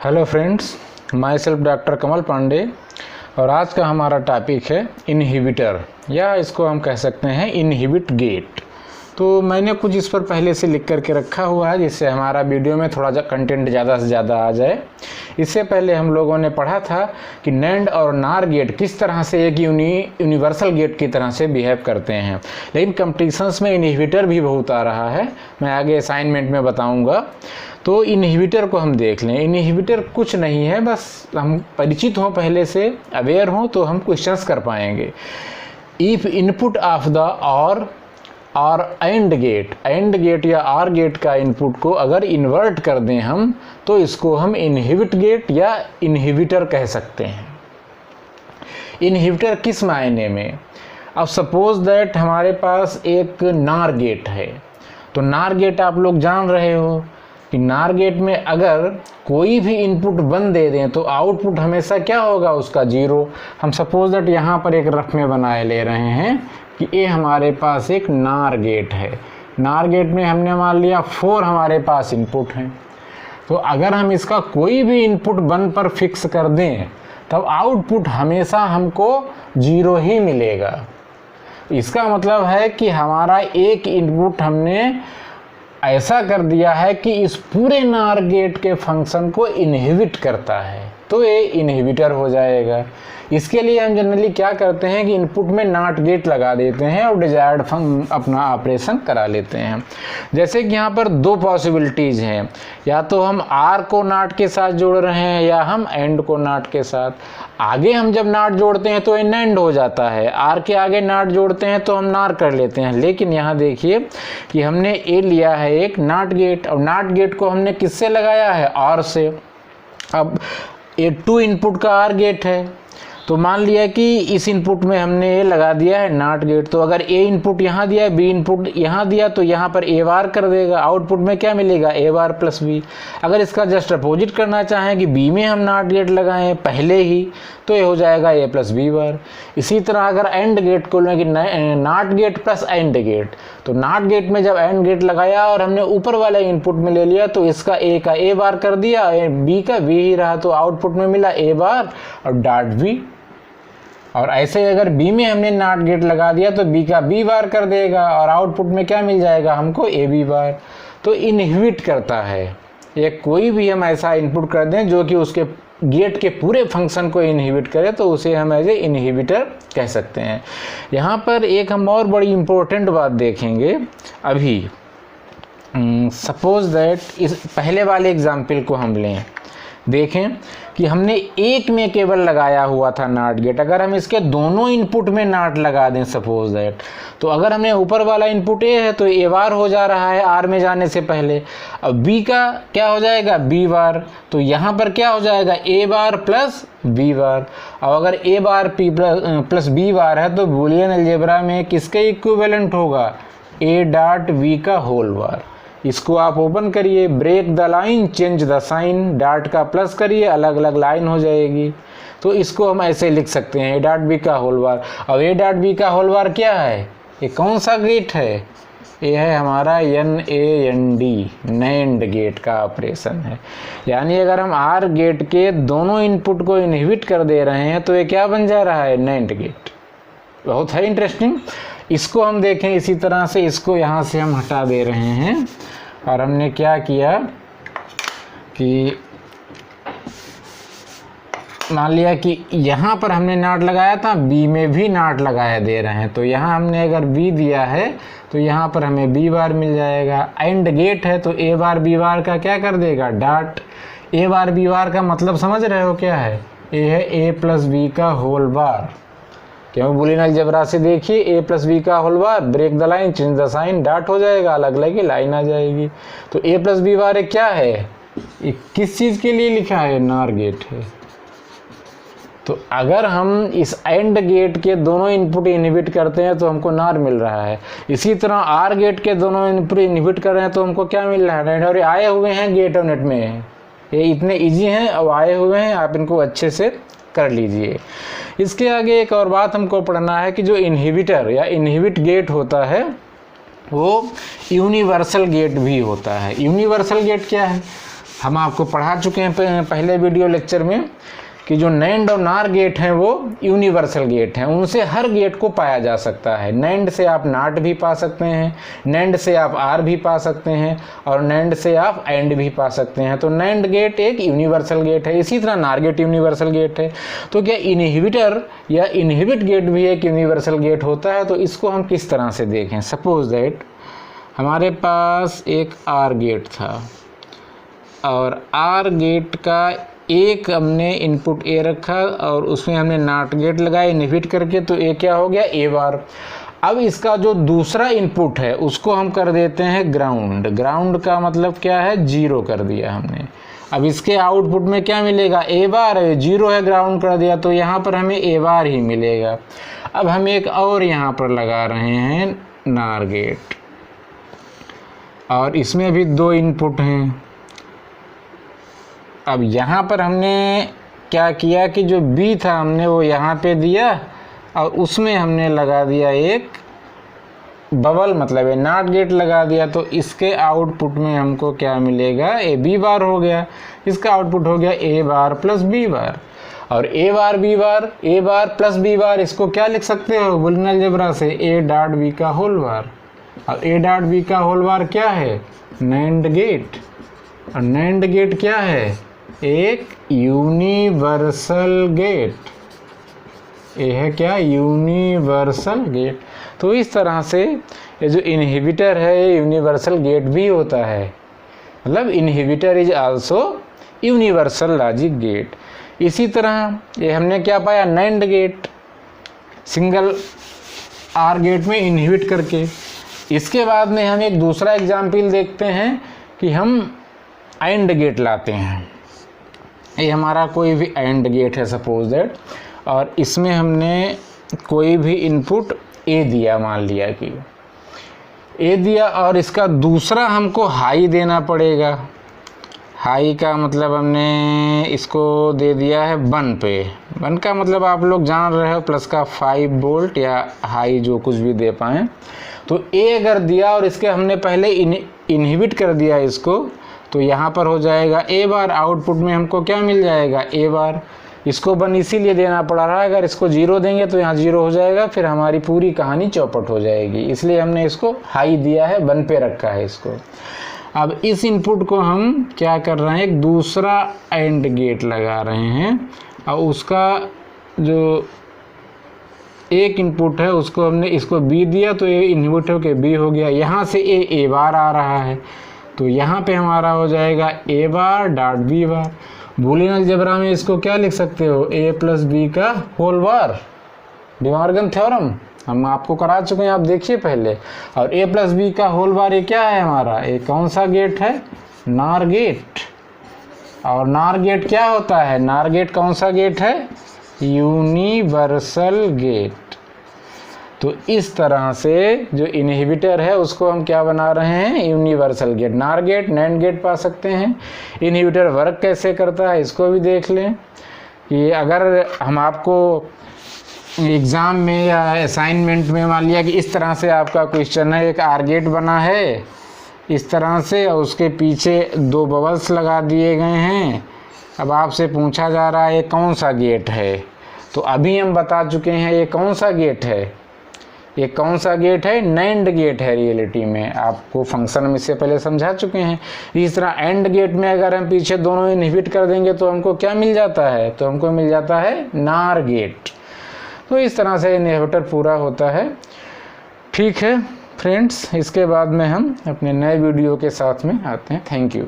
Hello friends, myself doctor Kamal Pandey और आज का हमारा टॉपिक है इनहिबिटर या इसको हम कह सकते हैं इनहिबिट गेट। तो मैंने कुछ इस पर पहले से लिख करके रखा हुआ है जिससे हमारा वीडियो में थोड़ा कंटेंट ज़्यादा से ज़्यादा आ जाए। इससे पहले हम लोगों ने पढ़ा था कि नैंड और नार गेट किस तरह से एक यूनिवर्सल गेट की तरह से बिहेव करते हैं, लेकिन कंपटीशंस में इनहिबिटर भी बहुत आ रहा है, मैं आगे असाइनमेंट में बताऊंगा। तो इनहिबिटर को हम देख लें। इनहिबिटर कुछ नहीं है, बस हम परिचित हों, पहले से अवेयर हों तो हम क्वेश्चंस कर पाएंगे। इफ़ इनपुट ऑफ द और एंड गेट या आर गेट का इनपुट को अगर इन्वर्ट कर दें हम, तो इसको हम इनहिबिट गेट या इनहिबिटर कह सकते हैं। इनहिबिटर किस मायने में? अब सपोज दैट हमारे पास एक नार गेट है, तो नार गेट आप लोग जान रहे हो कि नार गेट में अगर कोई भी इनपुट 1 दे दें तो आउटपुट हमेशा क्या होगा, उसका 0। हम सपोज दैट यहाँ पर एक रफ में बनाए ले रहे हैं कि ये हमारे पास एक नार गेट है। नार गेट में हमने मान लिया 4 हमारे पास इनपुट हैं, तो अगर हम इसका कोई भी इनपुट 1 पर फिक्स कर दें तब आउटपुट हमेशा हमको 0 ही मिलेगा। इसका मतलब है कि हमारा एक इनपुट हमने ऐसा कर दिया है कि इस पूरे नार गेट के फंक्शन को इनहिबिट करता है, तो ये इनहिबिटर हो जाएगा। इसके लिए हम जनरली क्या करते हैं कि इनपुट में नॉट गेट लगा देते हैं और डिजायर्ड अपना ऑपरेशन करा लेते हैं। जैसे कि यहाँ पर 2 पॉसिबिलिटीज़ हैं, या तो हम आर को नॉट के साथ जोड़ रहे हैं या हम एंड को नॉट के साथ। आगे हम जब नॉट जोड़ते हैं तो एंड हो जाता है, आर के आगे नॉट जोड़ते हैं तो हम नार कर लेते हैं। लेकिन यहाँ देखिए कि हमने ए लिया है एक नॉट गेट, और नॉट गेट को हमने किससे लगाया है, आर से। अब ये 2 इनपुट का आर गेट है, तो मान लिया कि इस इनपुट में हमने ए लगा दिया है नॉट गेट, तो अगर ए इनपुट यहाँ दिया, बी इनपुट यहाँ दिया, तो यहाँ पर ए बार कर देगा। आउटपुट में क्या मिलेगा, ए बार प्लस बी। अगर इसका जस्ट अपोजिट करना चाहें कि बी में हम नॉट गेट लगाएं पहले ही, तो ये हो जाएगा ए प्लस बी बार। इसी तरह अगर एंड गेट को लें कि not gate plus and gate, तो नॉट गेट में जब एंड गेट लगाया और हमने ऊपर वाले इनपुट में ले लिया, तो इसका ए का ए बार कर दिया, बी का बी ही रहा, तो आउटपुट में मिला ए बार और डॉट बी। और ऐसे अगर बी में हमने नॉट गेट लगा दिया तो बी का बी बार कर देगा और आउटपुट में क्या मिल जाएगा हमको, ए बी बार। तो इनहिबिट करता है, ये कोई भी हम ऐसा इनपुट कर दें जो कि उसके गेट के पूरे फंक्शन को इनहिबिट करे, तो उसे हम एज ए इनहिबिटर कह सकते हैं। यहाँ पर एक हम और बड़ी इम्पोर्टेंट बात देखेंगे अभी। सपोज दैट इस पहले वाले एग्जाम्पल को हम लें, देखें कि हमने एक में केवल लगाया हुआ था नॉट गेट। अगर हम इसके दोनों इनपुट में नॉट लगा दें सपोज दैट, तो अगर हमने ऊपर वाला इनपुट ए है तो ए बार हो जा रहा है आर में जाने से पहले। अब बी का क्या हो जाएगा, बी बार, तो यहाँ पर क्या हो जाएगा, A bar plus B bar. अब अगर A bar P plus B bar है तो बूलियन अलजेब्रा में किसके इक्विवेलेंट होगा, ए डॉट बी का होल बार। इसको आप ओपन करिए, break the line change the sign, dot का प्लस करिए, अलग अलग लाइन हो जाएगी। तो इसको हम ऐसे लिख सकते हैं, ए डॉट बी का होल बार। अब ए डॉट बी का होल बार क्या है, ये कौन सा गेट है, ये है हमारा NAND, नैंड गेट का ऑपरेशन है। यानी अगर हम आर गेट के दोनों इनपुट को इनहिबिट कर दे रहे हैं तो ये क्या बन जा रहा है, नैंड गेट। बहुत है इंटरेस्टिंग। इसको हम देखें इसी तरह से, इसको यहाँ से हम हटा दे रहे हैं और हमने क्या किया कि मान लिया कि यहाँ पर हमने नॉट लगाया था, बी में भी नॉट लगाया दे रहे हैं, तो यहाँ हमने अगर बी दिया है तो यहाँ पर हमें बी बार मिल जाएगा। एंड गेट है तो ए बार बी बार का क्या कर देगा, डॉट। ए बार बी बार का मतलब समझ रहे हो क्या है, ए है ए प्लस बी का होल बार। क्यों, बूलियन अलजेब्रा से देखिए, ए प्लस बी का whole bar, break the line change the sign, dot हो जाएगा, अलग अलग लाइन आ जाएगी। तो ए प्लस बी बार क्या है, ये किस चीज़ के लिए लिखा है, नार गेट है। तो अगर हम इस एंड गेट के दोनों इनपुट इनहिबिट करते हैं तो हमको नार मिल रहा है। इसी तरह आर गेट के दोनों इनपुट इनहिबिट कर रहे हैं तो हमको क्या मिल रहा है, और ये आए हुए हैं गेट और नेट में, ये इतने ईजी हैं और आए हुए हैं, आप इनको अच्छे से कर लीजिए। इसके आगे एक और बात हमको पढ़ना है कि जो इनहिबिटर या इनहिबिट गेट होता है वो यूनिवर्सल गेट भी होता है। यूनिवर्सल गेट क्या है, हम आपको पढ़ा चुके हैं पहले वीडियो लेक्चर में कि जो नैंड और नार गेट हैं वो यूनिवर्सल गेट हैं, उनसे हर गेट को पाया जा सकता है। नैंड से आप नाट भी पा सकते हैं, नैंड से आप आर भी पा सकते हैं, और नैंड से आप एंड भी पा सकते हैं। तो नैंड गेट एक यूनिवर्सल गेट है, इसी तरह नार गेट यूनिवर्सल गेट है। तो क्या इनहिबिटर या इनहिबिट गेट भी एक यूनिवर्सल गेट होता है? तो इसको हम किस तरह से देखें। सपोज दैट हमारे पास एक आर गेट था और आर गेट का एक हमने इनपुट ए रखा और उसमें हमने नॉट गेट लगाया इनहिबिट करके, तो ए क्या हो गया, ए बार। अब इसका जो दूसरा इनपुट है उसको हम कर देते हैं ग्राउंड। ग्राउंड का मतलब क्या है, जीरो कर दिया हमने। अब इसके आउटपुट में क्या मिलेगा, ए बार है, जीरो है, ग्राउंड कर दिया तो यहाँ पर हमें ए बार ही मिलेगा। अब हम एक और यहाँ पर लगा रहे हैं नार गेट, और इसमें भी दो इनपुट हैं। अब यहाँ पर हमने क्या किया कि जो बी था हमने वो यहाँ पे दिया और उसमें हमने लगा दिया एक बबल, मतलब है नॉट गेट लगा दिया। तो इसके आउटपुट में हमको क्या मिलेगा, ए बी बार हो गया। इसका आउटपुट हो गया ए बार प्लस बी बार। और A bar B bar, A bar plus B bar, इसको क्या लिख सकते हो बुलियन अलजेब्रा से, ए डॉट बी का होल बार। और ए डॉट बी का होल बार क्या है, नैंड गेट। और नैंड गेट क्या है, एक यूनिवर्सल गेट। ये है क्या, यूनिवर्सल गेट। तो इस तरह से ये जो इनहिबिटर है ये यूनिवर्सल गेट भी होता है, मतलब inhibitor is also universal logic gate. इसी तरह ये हमने क्या पाया, NAND gate, single OR gate में इनहिबिट करके। इसके बाद में हम एक दूसरा एग्जाम्पल देखते हैं कि हम एंड गेट लाते हैं। ये हमारा कोई भी एंड गेट है सपोज दैट, और इसमें हमने कोई भी इनपुट ए दिया, मान लिया कि ए दिया, और इसका दूसरा हमको हाई देना पड़ेगा। हाई का मतलब हमने इसको दे दिया है 1 पे। 1 का मतलब आप लोग जान रहे हो, प्लस का 5 वोल्ट या हाई जो कुछ भी दे पाएँ। तो ए अगर दिया और इसके हमने पहले इनहिबिट कर दिया इसको, तो यहाँ पर हो जाएगा ए बार। आउटपुट में हमको क्या मिल जाएगा, ए बार। इसको 1 इसीलिए देना पड़ा रहा, अगर इसको 0 देंगे तो यहाँ 0 हो जाएगा, फिर हमारी पूरी कहानी चौपट हो जाएगी। इसलिए हमने इसको हाई दिया है, 1 पे रखा है इसको। अब इस इनपुट को हम क्या कर रहे हैं, एक दूसरा एंड गेट लगा रहे हैं, और उसका जो एक इनपुट है उसको हमने इसको बी दिया, तो ये इनपुट हो के बी हो गया। यहाँ से ए बार आ रहा है, तो यहाँ पे हमारा हो जाएगा A bar dot B bar. Boolean algebra में इसको क्या लिख सकते हो, ए प्लस बी का whole bar, De Morgan theorem हम आपको करा चुके हैं, आप देखिए पहले। और ए प्लस बी का होल बार ये क्या है हमारा, ये कौन सा गेट है, नार गेट। और नार गेट क्या होता है, नार गेट कौन सा गेट है, यूनिवर्सल गेट। तो इस तरह से जो इनहिबिटर है उसको हम क्या बना रहे हैं, यूनिवर्सल गेट। नार गेट, नैंड गेट पा सकते हैं। इनहिबिटर वर्क कैसे करता है इसको भी देख लें कि अगर हम आपको एग्ज़ाम में या असाइनमेंट में मान लिया कि इस तरह से आपका क्वेश्चन है, एक आर गेट बना है इस तरह से, और उसके पीछे 2 बबल्स लगा दिए गए हैं। अब आपसे पूछा जा रहा है ये कौन सा गेट है, तो अभी हम बता चुके हैं ये कौन सा गेट है, ये कौन सा गेट है, नैंड गेट है। रियलिटी में आपको फंक्शन में इससे पहले समझा चुके हैं। इस तरह एंड गेट में अगर हम पीछे दोनों इनहिबिट कर देंगे तो हमको क्या मिल जाता है, तो हमको मिल जाता है नार गेट। तो इस तरह से इनहिबिटर पूरा होता है। ठीक है फ्रेंड्स, इसके बाद में हम अपने नए वीडियो के साथ में आते हैं। Thank you.